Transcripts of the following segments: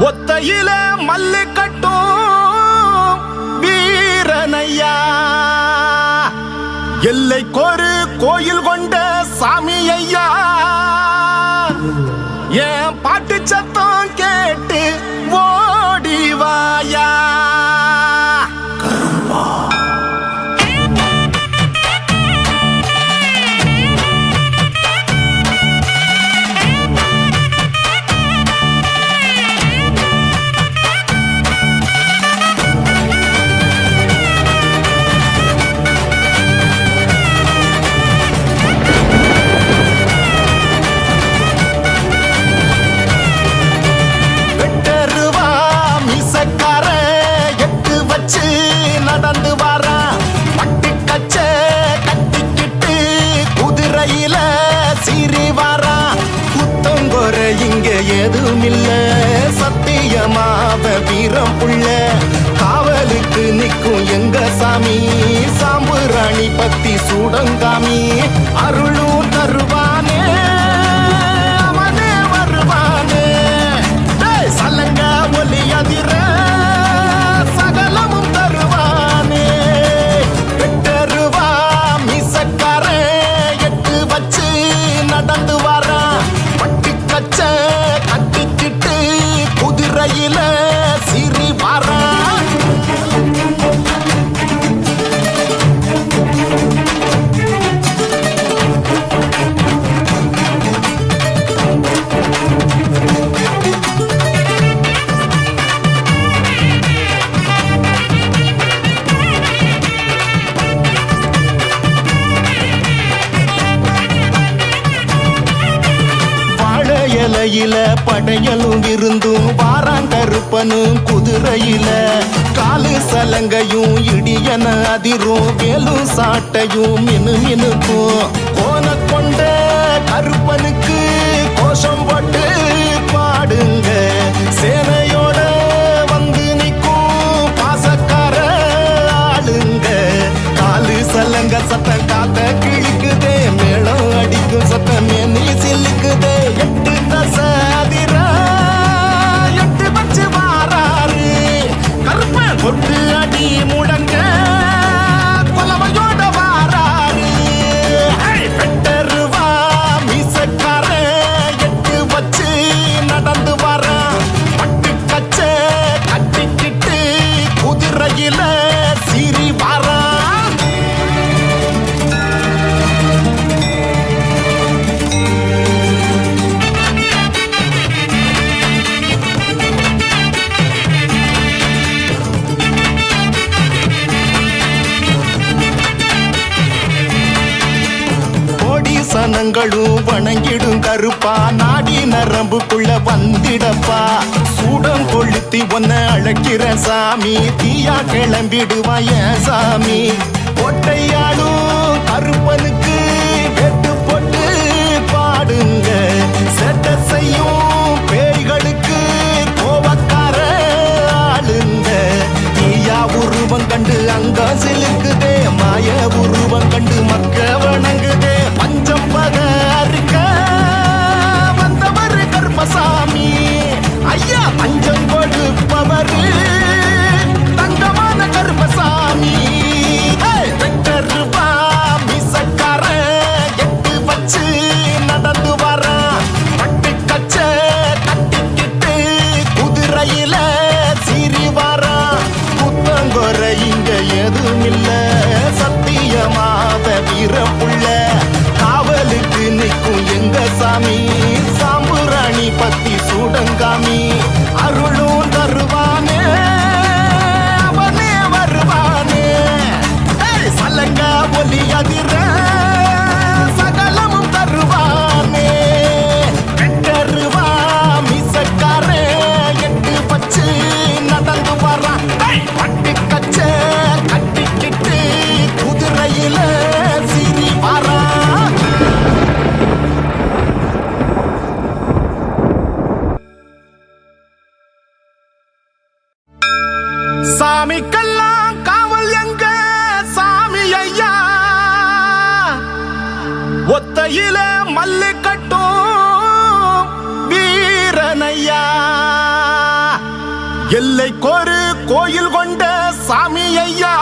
ஒத்தையில மல்லு கட்டும் வீரனையா, எல்லைக்கொரு கோயில் கொண்ட சாமி ஐயா. என் பாட்டு சத்தம் கேட்டு ஓடிவாயா. நடந்து வாரா பட்டு கச்ச கட்டிக்கிட்டு குதிரையில சீறி வாரா. குத்தங்கொர இங்க எதுவும் இல்ல, சத்தியமாவ வீரம் புள்ள. காவலுக்கு நிற்கும் எங்க சாமி, சாம்புராணி பத்தி சூடங்காமி. அருளும் தருவானே அவனே வருவானே, சலங்க ஒலி அதிர சகலமும் தருவானே. வெட்டருவா மீசக்கார எட்டு வச்சு நடந்து வாரா. பட்டு கச்ச கட்டிக்கிட்டு குதிரையில சீறி வாரா. இலையில படையலும் இருந்தும் வாராங்கருப்பனும் குதிரையில. காலு சலங்கையும் இடியன அதிரும், வேலும் சாட்டையும் மினு மினுக்கும். கோன கொண்ட கருப்பனுக்கு கோஷம் போட்டு பாடுங்க. சேனையோட வந்து நிற்கும் பாசக்கார ஆளுங்க. காலு சலங்க சத்தம் காத்த கிழிக்குதே, மேளம் அடிக்கும் சத்தமே நீ சில்லுக்குதே. எட்டு தசதிர எட்டு வச்சு வாராரு கருப்ப கொட்டு அடி முடங்க குலவையோட வாராரு. வெட்டருவா மீசக்கார எட்டு வச்சு நடந்து வர. பட்டு கச்ச கட்டிக்கிட்டு குதிரையில சீறி வாரா. சனங்களும் வணங்கிடும் கருப்பா, நாடி நரம்புக்குள்ள வந்திடப்பா. சூடம் கொளுத்தி ஒன்ன அழைக்கிற சாமி, தீயா கிளம்பிடுவாய சாமி. ஒட்டையாளும் கருப்பனுக்கு வெட்டு போட்டு பாடுங்க. செட்ட செய்யும் பேய்களுக்கு கோபக்கார ஆளுங்க. தீயா உருவம் கண்டு அங்க சிலுக்குதே, மாய உருவம் கண்டு மக்க வணங்குதே. பஞ்சம் பக அறுக்க வந்தவர் கருப்பசாமி ஐயா, பஞ்சம் கொடுப்பவர் தங்கமான கருப்பசாமி. வெட்டருவா மீசக்கார எட்டு வச்சு நடந்து வர. பட்டு கச்ச கட்டிக்கிட்டு குதிரையில சீறி வாரா. குத்தங்கொர இங்க எதுவும் இல்ல, சத்தியமாவ வீரம் புள்ள. காவலுக்கு நிற்கும் எங்க சாமி, சாம்புராணி பத்தி சூடங்காமி. அருளும் தருவானே அவனே வருவானே, சலங்க ஒலி அதிர சகலமும் தருவானே. வெட்டருவா மீசக்கார எட்டு வச்சு நடந்து வர. பட்டு கச்ச கட்டிக்கிட்டு குதிரையில சீறி வாரா. சாமிக்கெல்லாம் காவல் எங்க சாமி ஐயா, ஒத்தையில மல்லு கட்டும் வீரனையா. எல்லைக்கொரு கோயில் கொண்ட சாமி ஐயா,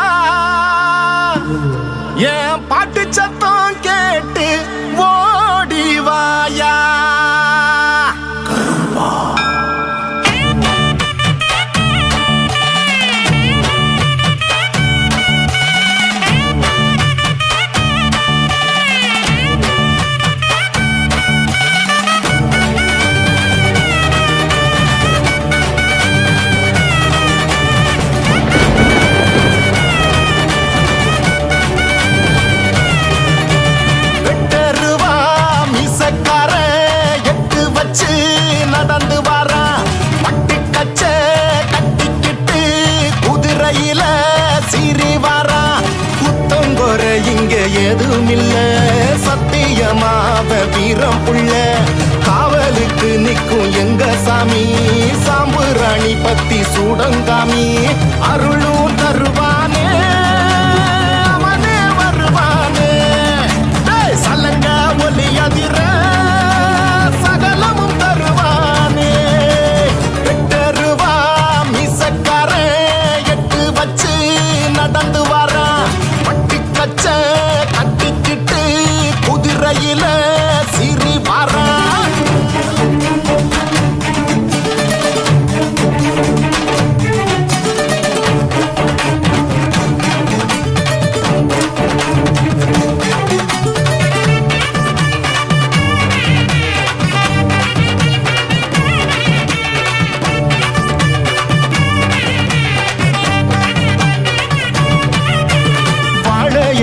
என் பாட்டு சத்தம் கேட்டு ஓடிவாயா. கருப்பா நடந்து வாரா, பட்டு கச்ச கட்டிக்கிட்டு குதிரையில சீறி வாரா. குத்தங்கொர இங்க எதுவும் இல்ல, சத்தியமாவ வீரம் புள்ள. காவலுக்கு நிக்கும் எங்க சாமி, சாம்புராணி பத்தி சூடங்காமி. அருளும் தருவானே, அவனே வருவானே. சலங்க ஒலி அதிர நடந்து வாரா, பட்டி கச்ச கட்டிக்கிட்டு குதிரையில சீறி வாரா.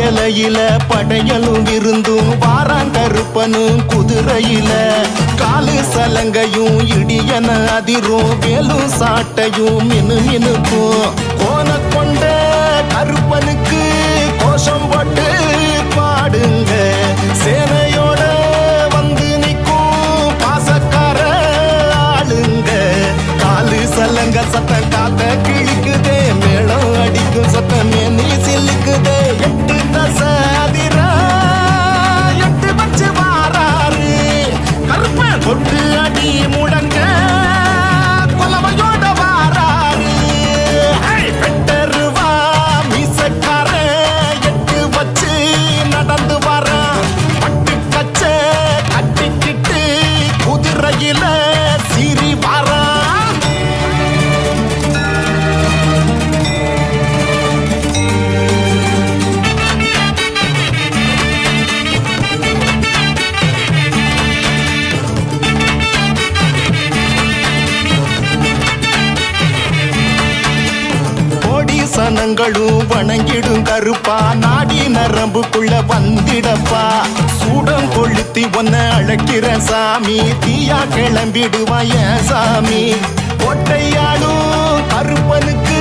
இலையில படையலும் இருந்தும் வாராங்கருப்பனும் குதிரையில. காலு சலங்கையும் இடியன அதிரும், வேலும் சாட்டையும் மினு மினுக்கும். கோன கொண்ட கருப்பனுக்கு கோஷம் போட்டு பாடுங்க, சேனையோட வந்து நிற்கும் பாசக்கார ஆளுங்க. காலு சலங்க சத்தம் காத்த கிழிக்குதே, மேளம் அடிக்கும் சத்தமே நீ சில்லுக்குதே. எட்டு தசதிர எட்டு வச்சு வாராரு, கருப்ப தொட்டு அடி முடங்க கொலவையோட வாராரு. பெட்டருவா மீசக்கார எட்டு வச்சு நடந்து வாரா, பட்டு கச்ச கட்டிக்கிட்டு குதிரையில சீறி வாரா. சனங்களும் வணங்கிடும் கருப்பா, நாடி நரம்புக்குள்ள வந்திடப்பா. சூடம் கொளுத்தி ஒன்ன அழைக்கிற சாமி, தீயா கிளம்பிடுவாய சாமி. கொட்டையாடும் கருப்பனுக்கு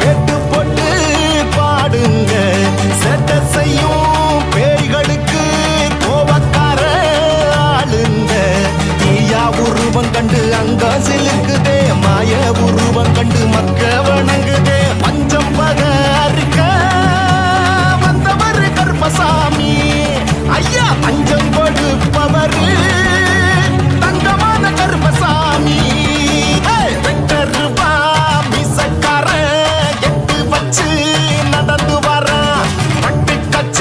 வெட்டு போட்டு பாடுங்க, செட்ட செய்யும் பேய்களுக்கு கோபக்கார ஆளுங்க. தீயா உருவம் கண்டு அங்க சிலுக்குதே, மாய உருவம் கண்டு மக்க வணங்குதே. பஞ்சம் பகரிக்க வந்தவர் கருப்பசாமி ஐயா, பஞ்சம் கொடுப்பவர் தங்கமான கருப்பசாமி. வெட்டருவா மீசக்கார எட்டு வச்சு நடந்து வாரா, பட்டு கச்ச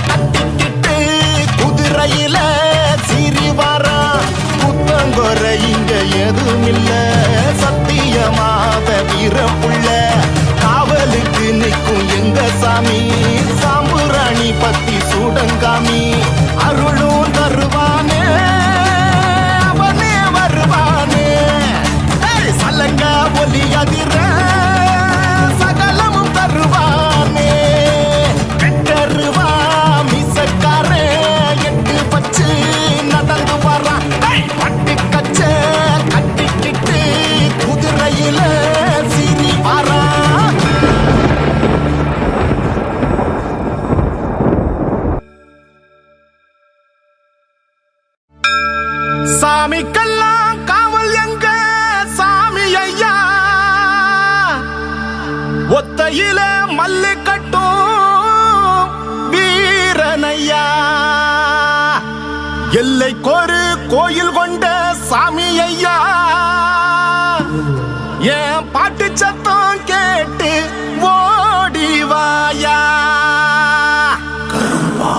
கட்டிக்கிட்டு குதிரையில சீறி வாரா. குத்தங்கொர இங்க எதுவும் இல்ல, சத்தியமாவ வீரம் புள்ள. காவலுக்கு நிற்கும் எங்க சாமி, சாம்புராணி பத்தி சூடங்காமி. அருளும் தருவானே, அவனே வருவானே. சலங்க ஒலி அதிர சகலமும் தருவானே. பெட்டருவா மீசக்கார எட்டு வச்சு நடந்து வரா, பட்டு கச்ச கட்டிக்கிட்டு குதிரையில சீறி வாரா. சாமிக்கெல்லாம் காவல் எங்க சாமி ஐயா, ஒத்தையில மல்லு கட்டும் வீரனையா. எல்லைக்கொரு கோயில் கொண்ட சாமி ஐயா, என் பாட்டு சத்தம் கேட்டு ஓடி வாயா கருப்பா.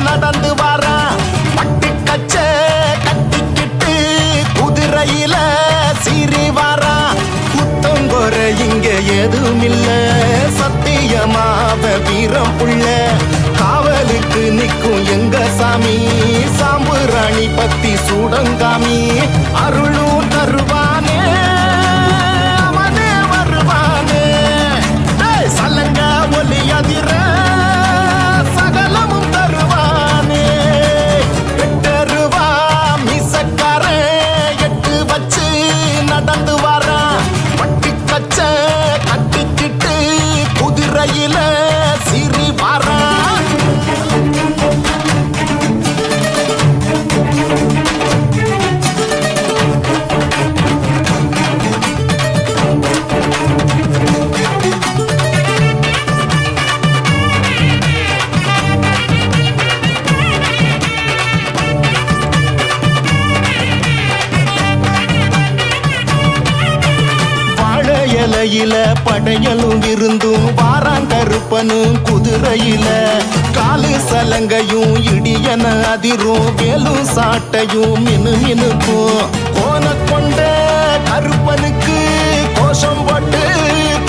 நடந்து வாரா பட்டு கச்ச கட்டிக்கிட்டு குதிரையில சீறி வாரா. குத்தங்கொர இங்க எதுவும் இல்ல, சத்தியமாவ வீரம் புள்ள. காவலுக்கு நிக்கும் எங்க சாமி, சாம்புராணி பத்தி சூடங்காமி. அருளும் தருவானே அவனே வருவானே, சலங்க ஒலி அதிர சகலமும் தருவானே. வெட்டருவா மீசக்கார எட்டு வச்சு நடந்து வாரா. பட்டு கச்ச கட்டிக்கிட்டு குதிரையில சீறி வாரா. இலையில படையலும் விருந்தும் வாராங்கருப்பனும் குதிரையில. காலு சலங்கையும் இடியன அதிரும், வேலும் சாட்டையும் மினு மினுக்கும். கோன கொண்ட கருப்பனுக்கு கோஷம் போட்டு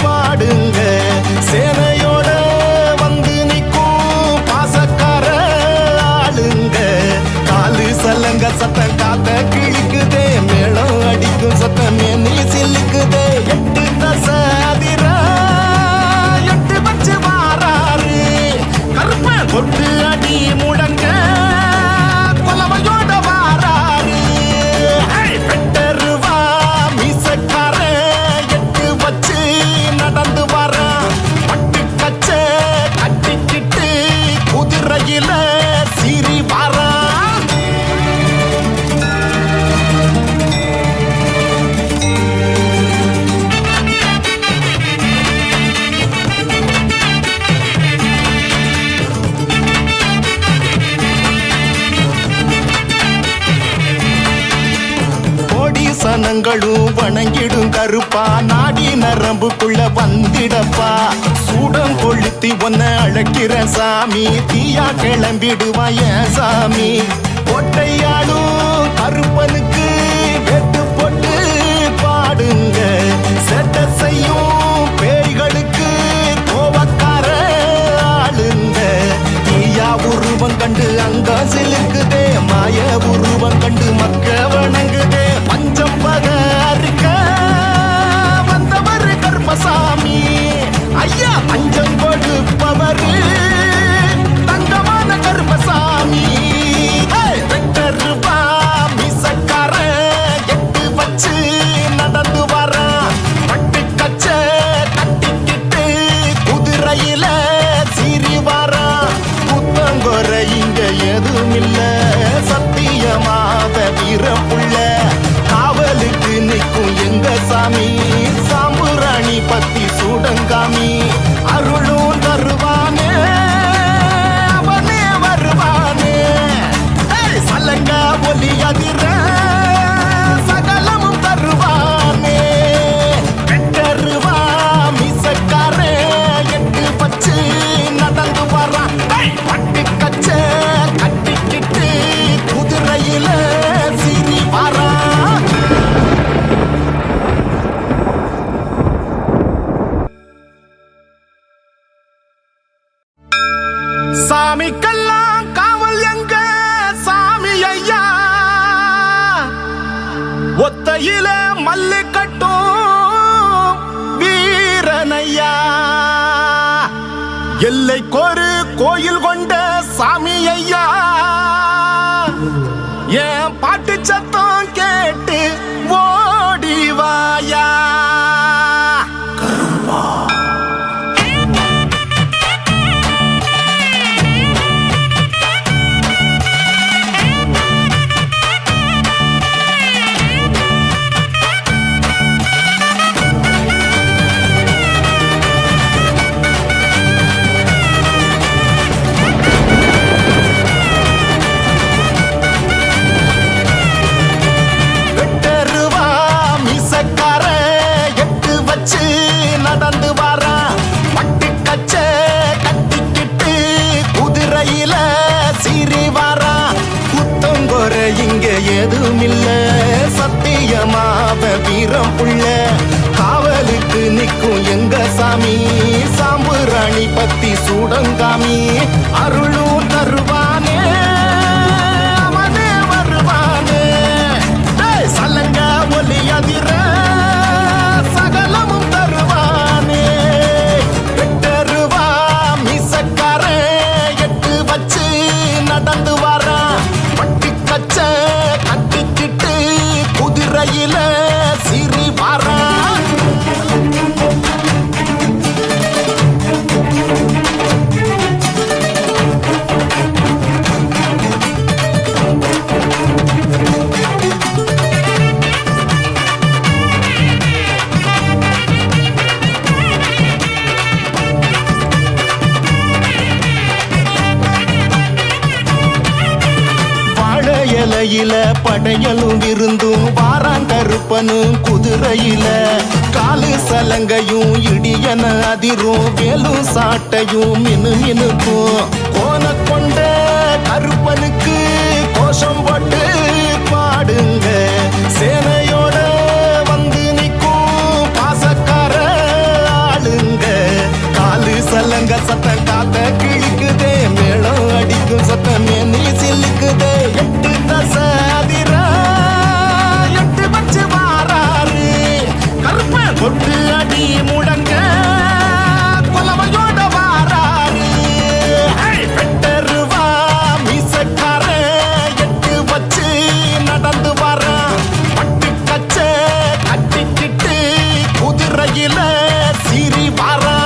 பாடுங்க. சேனையோட வந்து நிற்கும் பாசக்கார ஆளுங்க. காலு சலங்க சத்தம் காத்த கிழிக்குதே, மேளம் அடிக்கும் சத்தம் மேனி சிலுக்குதே. எட்டு தசதிர எட்டு வச்சு வாராரு கருப்ப. கொட்டு அடி முடங்க கொலவையோட வாராரு. வெட்டருவா மீசக்கார எட்டு வச்சு நடந்து வாரா. பட்டு கச்ச கட்டிக்கிட்டு குதிரையில சீறி வாரா. சனங்களும் வணங்கிடும் கருப்பா, நாடி நரம்புக்குள்ள வந்திடப்பா. சூடம் கொளுத்தி ஒன்ன அழைக்கிற சாமி, தீயா கிளம்பிடுவான் என் சாமி. ஒட்டையாடும் கருப்பனுக்கு வெட்டு போட்டு பாடுங்க. செட்ட செய்யும் பேய்களுக்கு கோவக்கார ஆளுங்க. தீயா உருவம் கண்டு அங்க சிலுக்குதே, மாய உருவம் கண்டு மக்க வணங்குதே. பஞ்சம் பகருக்க வந்தவர் கருப்பசாமி ஐயா, பஞ்சம் கொடுப்பவர் தங்கமான கருப்பசாமி. வெட்டருவா மீசக்கார எட்டு வச்சு நடந்து வாரா. பட்டு கச்ச கட்டிக்கிட்டு குதிரையில சீறி வாரா. குத்தங்கொர இங்க எதுவும் இல்ல, சத்தியமாவ வீரம் புள்ள. காவலுக்கு நிற்கும் எங்க சாமி, சாம்புராணி பத்தி சூடங்காமி. அருளும் தருவானே அவனே வருவானே, சலங்க ஒலி அதிர சகலமும் தருவானே. வெட்டருவா மீசக்கார எட்டு வச்சு நடந்து வாரா. பட்டு கச்ச கட்டிக்கிட்டு குதிரையில சீறி வாரா. சாமிக்கெல்லாம் காவல் எங்க சாமி ஐயா, ஒத்தையில மல்லு கட்டும் வீரனையா. எல்லைக்கொரு கோயில் கொண்ட சாமி ஐயா, என் பாட்டு சத்தம் கேட்டு ஓடி வாயா கருப்பா. சத்தியமாவ வீரம் புள்ள காவலுக்கு நிற்கும் எங்க சாமி சாம்புராணி பத்தி சூடங்காமி அருளும் தருவானே அவனே வருவானே சலங்க ஒலி அதிர சகலமும் தருவானே வெட்டருவா மீசக்கார எட்டு வச்சு நடந்து வரா பட்டி கச்ச கட்டிக்கிட்டு குதிரையில சிறி வரா இலையில படையலும் விருந்தும் வாராங்கருப்பனும் குதிரையில காலு சலங்கையும் இடியன அதிரும் வேலும் சாட்டையும் மினு மினுக்கும் கோன கொண்ட கருப்பனுக்கு கோஷம் போட்டு பாடுங்க சேனையோட வந்து நிற்கும் பாசக்கார ஆளுங்க காலு சலங்க சத்தம் காத்த கிழிக்குதே மேளம் அடிக்கும் சத்தமே நீ சில்லுக்குதே எட்டு தசதிர எட்டு வச்சு வாராரு கருப்ப கொட்டு அடி முடங்க கொலவையோட வாராரு வெட்டருவா மீசக்கார எட்டு வச்சு நடந்து வர பட்டு கச்ச கட்டிக்கிட்டு குதிரையில சிறி வாரா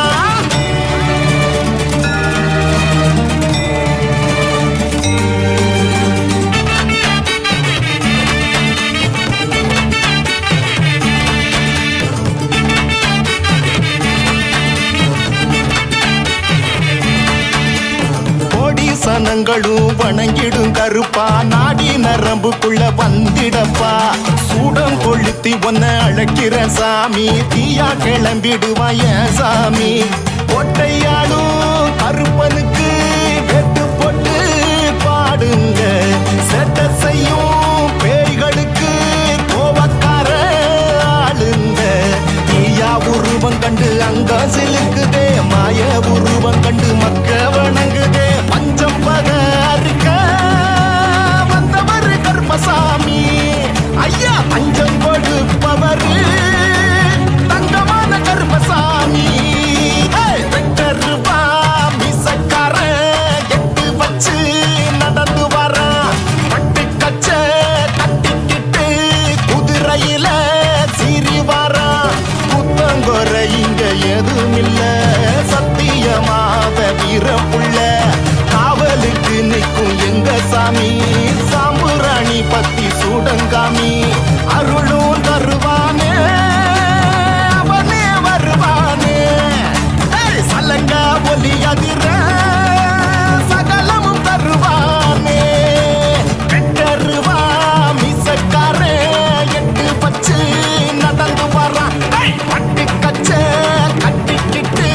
சனங்களும் வணங்கிடும் கருப்பா நாடி நரம்புக்குள்ள வந்திடப்பா சூடம் கொளுத்தி ஒன்ன அழைக்கிற சாமி தீயா கிளம்பிடுவாய சாமி ஒட்டையாடும் கருப்பனுக்கு வெட்டு போட்டு பாடுங்க செட்ட செய்யும் பேய்களுக்கு கோவக்கார ஆளுங்க தீயா உருவம் கண்டு அங்க சிலுக்குதே மாய உருவம் கண்டு மக்க வணங்குதே பஞ்சம் பகருக்க வந்தவர் கருப்பசாமி ஐயா பஞ்சம் கொடுப்பவர் தங்கமான கருப்பசாமி வெட்டருவா மீசக்கார எட்டு வச்சு நடந்து வர பட்டு கச்ச கட்டிக்கிட்டு குதிரையில சிறி வர குத்தங்கொர இங்க எதுவும் இல்ல சத்தியமாவ வீரம் புள்ள காவலுக்கு நிற்கும் எங்க சாமி சாம்புராணி பத்தி சூடங்காமி அருளும் தருவானே அவனே வருவானே சலங்க ஒலி அதிர சகலமும் தருவானே வெட்டருவா மீசக்கார எட்டு வச்சு நடந்து வரா பட்டு கச்ச கட்டிக்கிட்டு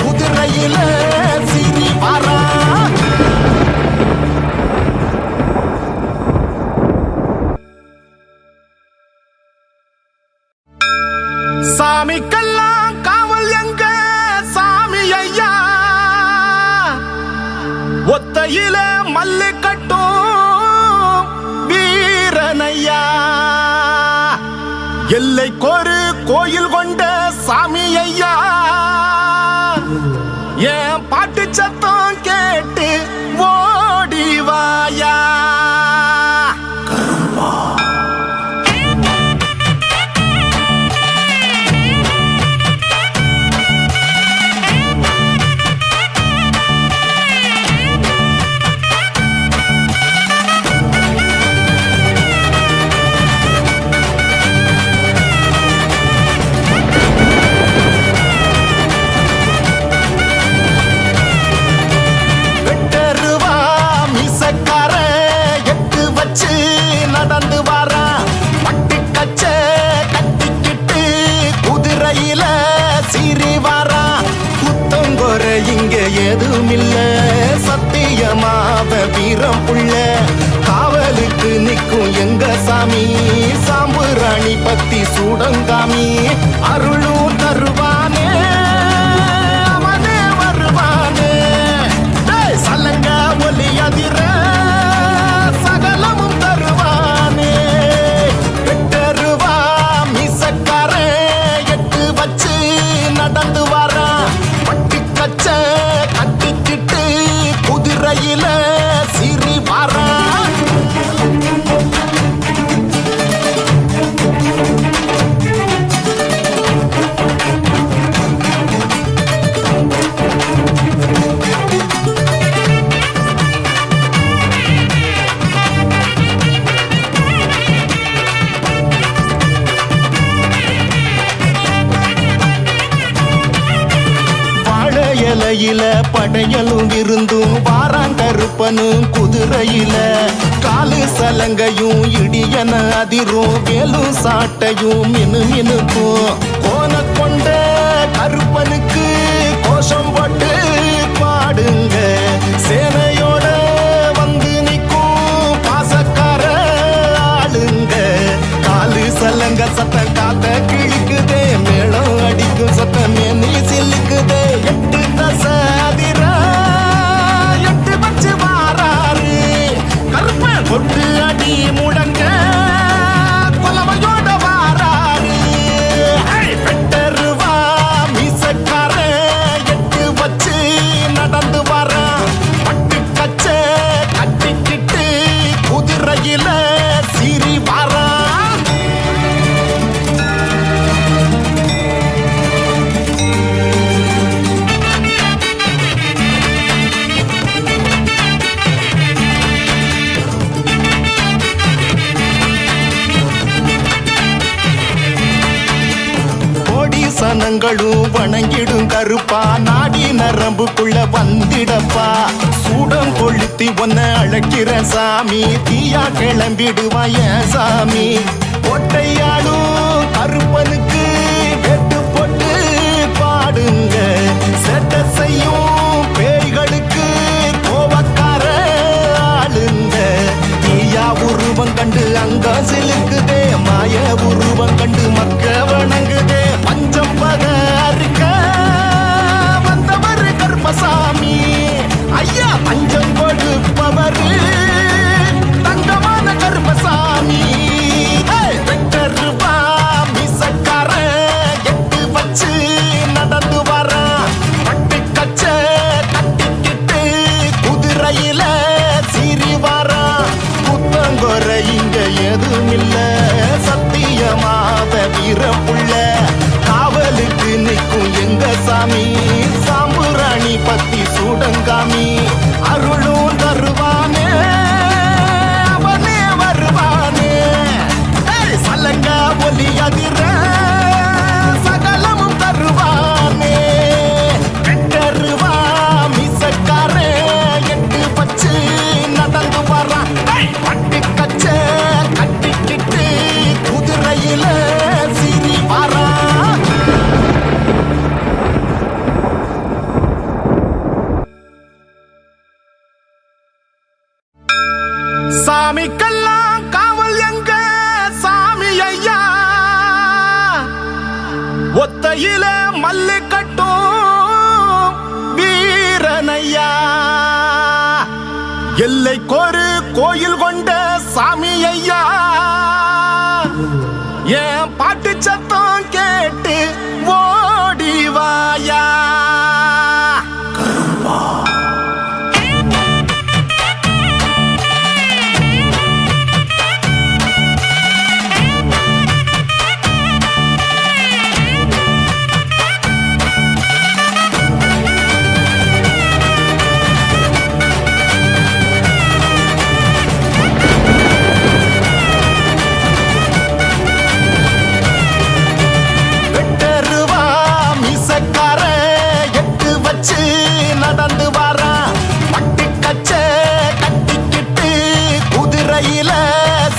குதிரையில சிறி வரா சாமிக்கெல்லாம் காவல் எங்க சாமி ஐயா ஒத்தையில மல்லு கட்டும் வீரனையா எல்லைக்கொரு கோயில் கொண்ட சாமி ஐயா என் பாட்டு சத்தம் கேட்டு ஓடி வாயா நடந்து வாரா பட்டு கச்ச கட்டிக்கிட்டு குதிரையில சிறி வாரா குத்தங்கொர இங்க எதுவும் இல்ல சத்தியமாவ வீரம் புள்ள காவலுக்கு நிற்கும் எங்க சாமி சாம்புராணி பத்தி சூடங்காமி அருளும் தருவானே அவனே வருவானே சலங்க ஒலி அதிர சகலமும் தருவானே வெட்டருவா மீசக்காரே எட்டு வச்சு நடந்து வரா பட்டி கச்ச கட்டிக்கிட்டு குதிரையில சிறி வரா இலையில படையலும் விருந்தும் வாராங்கருப்பனும் குதிரையில காலு சலங்கையும் இடியன அதிரும் வேலும் சாட்டையும் மினு மினுக்கும் கோன கொண்ட கருப்பனுக்கு கோஷம் போட்டு பாடுங்க சேனையோட வந்து நிற்கும் பாசக்கார ஆளுங்க காலு சலங்க சத்தம் காத்த கிழிக்குதே மேளம் அடிக்கும் சத்தமே நீ சில்லுக்குதே எட்டு தசதிரா எட்டு பச்சு வாராரு கருப்ப கொட்டு அடி முடங்க கொலவையோட வாராரு வெட்டருவா மீசக்கார எட்டு வச்சு நடந்து வரா பட்டு கச்ச கட்டிக்கிட்டு குதிரையில சிறி வரா சனங்களும் வணங்கிடும் கருப்பா நாடி நரம்புக்குள்ள வந்திடப்பா சூடம் கொளுத்தி ஒன்ன அழைக்கிற சாமி தீயா கிளம்பிடுவாய சாமி ஒட்டையாடும் கருப்பனுக்கு வெட்டு போட்டு பாடுங்க செட்ட செய்யும் பேய்களுக்கு கோவக்கார ஆளுங்க தீயா உருவம் கண்டு அங்க சிலுக்குதே மாய உருவம் கண்டு மக்க வணங்குதே பஞ்சம் பக அறுக்க வந்தவர் கருப்பசாமி ஐயா பஞ்சம் கொடுப்பவர் தங்கமான கருப்பசாமி வெட்டருவா மீசக்கார எட்டு வச்சு நடந்து வரா பட்டு கச்ச கட்டிக்கிட்டு குதிரையில சிறி வரா புத்தங்கொரை இங்க எதுவும் இல்ல சத்தியமாவ வீரப்புள்ள காவலுக்கு நிற்கும் எங்க சாமி சாம்புராணி பத்தி சூடங்காமி அருளும் தருவானே அவனே வருவானே சலங்க ஒலி அதிர சகலமும் தருவானே வெட்டருவா மீசக்காரே எட்டு பச்சு நடந்து வரா பட்டு கச்ச கட்டிக்கிட்டு குதிரையில சிறி வரா சாமிக்கெல்லாம் காவல் எங்க சாமி ஐயா ஒத்தையில மல்லு கட்டும் வீரனையா எல்லைக்கொரு கோயில் கொண்ட சாமி ஐயா என் பாட்டு சத்தம் கேட்டு ஓடிவாயா கருப்பா நடந்து வரா பட்டு கச்ச கட்டிக்கிட்டு குதிரையில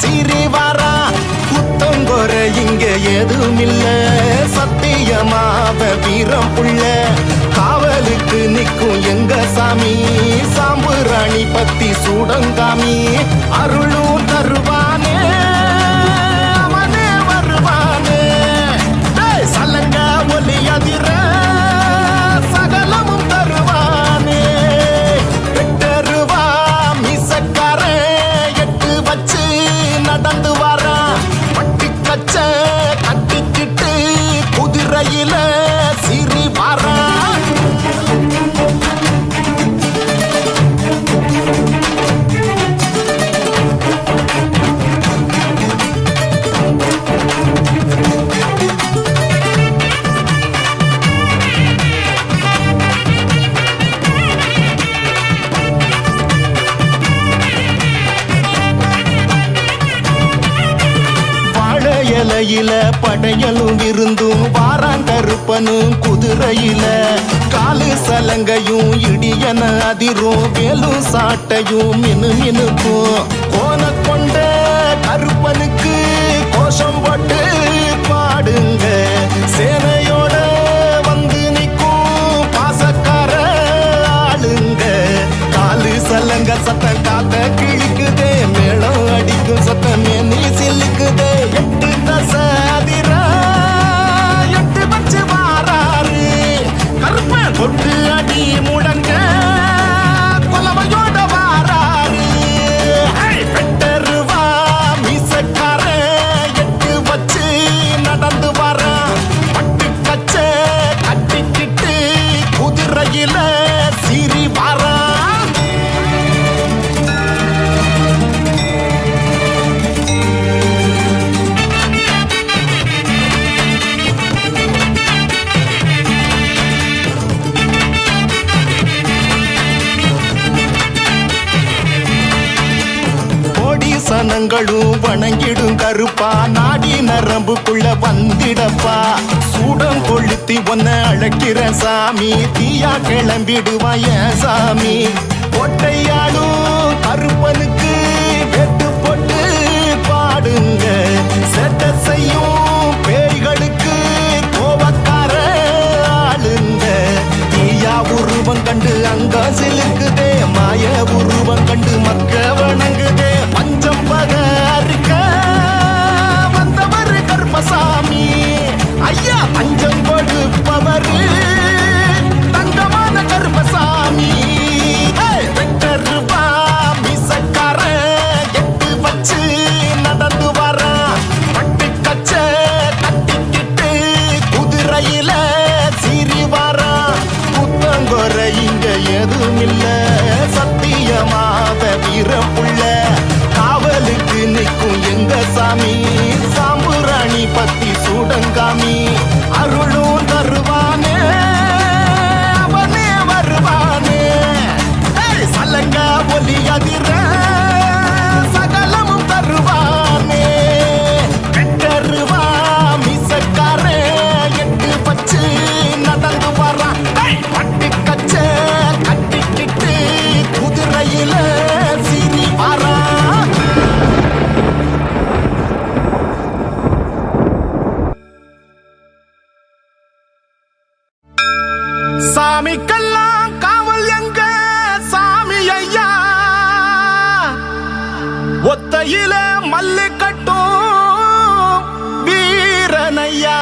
சிறி வரா குத்தங்கொரை இங்க எதுவும் இல்ல சத்தியமாவ வீரம் புள்ள காவலுக்கு நிற்கும் எங்க சாமி சாம்புராணி பத்தி சூடங்காமி அருளும் தருவானே அவனே வருவானே இலையில படையலும் விருந்தும் வாராங்கருப்பனும் குதிரையில காலு சலங்கையும் இடியன அதிரும் வேலும் சாட்டையும் மினு மினுக்கும் கோன கொண்ட கருப்பனுக்கு கோஷம் போட்டு பாடுங்க சேனையோட வந்து நிற்கும் பாசக்கார ஆளுங்க காலு சலங்க சத்தம் காத்த கிழிக்குதே மேளம் அடிக்கும் சத்தமே நீ சில்லுக்குதே எட்டு தசதிர எட்டு வச்சு வாராரு கருப்ப தொட்டு அடி முடங்க குலவையோட வாராரு வெட்டருவா மீசக்கார எட்டு வச்சு நடந்து வர பட்டு கச்ச கட்டிக்கிட்டு குதிரையில சீறி வாரா சனங்களும் வணங்கிடும் கருப்பா நாடி நரம்புக்குள்ள வந்திடப்பா சூடம் கொளுத்தி ஒன்ன அழைக்கிற சாமி தீயா கிளம்பிடுவாய சாமி கொட்டையாளும் கருப்பனுக்கு வெட்டு போட்டு பாடுங்க செட்ட செய்யும் பேய்களுக்கு கோபக்கார ஆளுங்க தீயா உருவம் கண்டு அங்க சிலுக்குதே மாய உருவம் கண்டு மக்க வணங்குதே பஞ்சம் பகரிக்க வந்தவர் கருப்பசாமி ஐயா பஞ்சம் கொடுப்பவர் தங்கமான கருப்பசாமி வெட்டருவா மீசக்கார எட்டு வச்சு நடந்து வர பட்டு கச்ச கட்டிக்கிட்டு குதிரையில சீறி வர குத்தங்கொரை இங்க எதுவும் இல்ல சத்தியமாத வீரப்புள்ள காவலுக்கு நிற்கும் எங்க சாமி சாம்புராணி பத்தி சூடங்காமி அருளும் தருவானே அவனே வருவானே சலங்க ஒலி அதிர சகலமும் தருவானே வெட்டருவா மீசக்கார எட்டு பச்சு நடந்து வரான் பட்டு கச்ச கட்டிக்கிட்டு குதிரையில சீறி வரா சாமிக்கெல்லாம் காவல் எங்க சாமி ஐயா ஒத்தையில மல்லு கட்டும் வீரனையா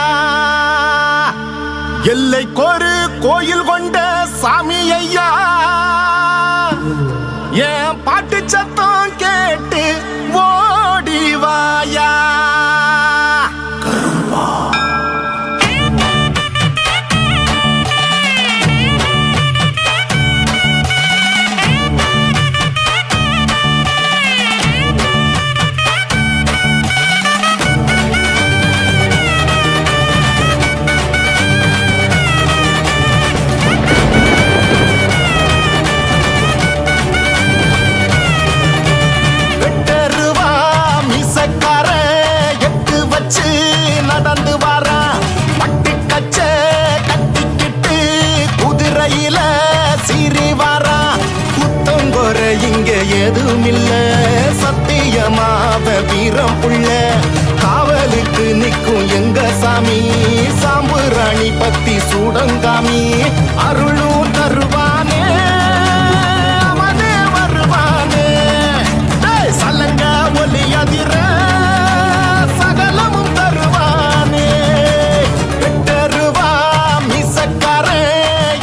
எல்லைக்கொரு கோயில் கொண்ட சாமி ஐயா என் பாட்டு சத்தம் கேட்டு ஓடிவாயா நடந்து வாரா பட்டு கச்ச கட்டிக்கிட்டு குதிரையில சீறி வாரா குத்தங்கொர இங்க எதுவும் இல்ல சத்தியமாவ வீரம் புள்ள காவலுக்கு நிற்கும் எங்க சாமி சாம்புராணி பத்தி சூடங்காமி அருளும் தருவானே அவனே வருவானே சலங்க ஒலி அதிர சகலமும் தருவானே வெட்டருவா மீசக்கார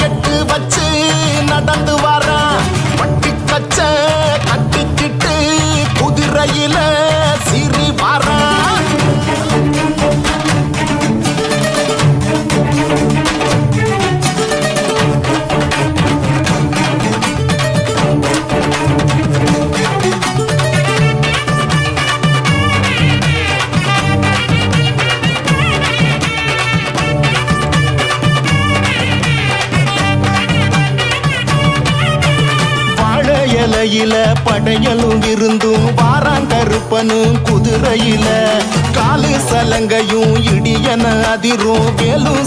எட்டு வச்சு நடந்து வரா பட்டு கச்ச கட்டிக்கிட்டு குதிரையில சீறி வரா இலையில படையலும் விருந்தும் வாராங்கருப்பனும் குதிரையில காலு சலங்கையும் இடியன அதிரும் வேலும்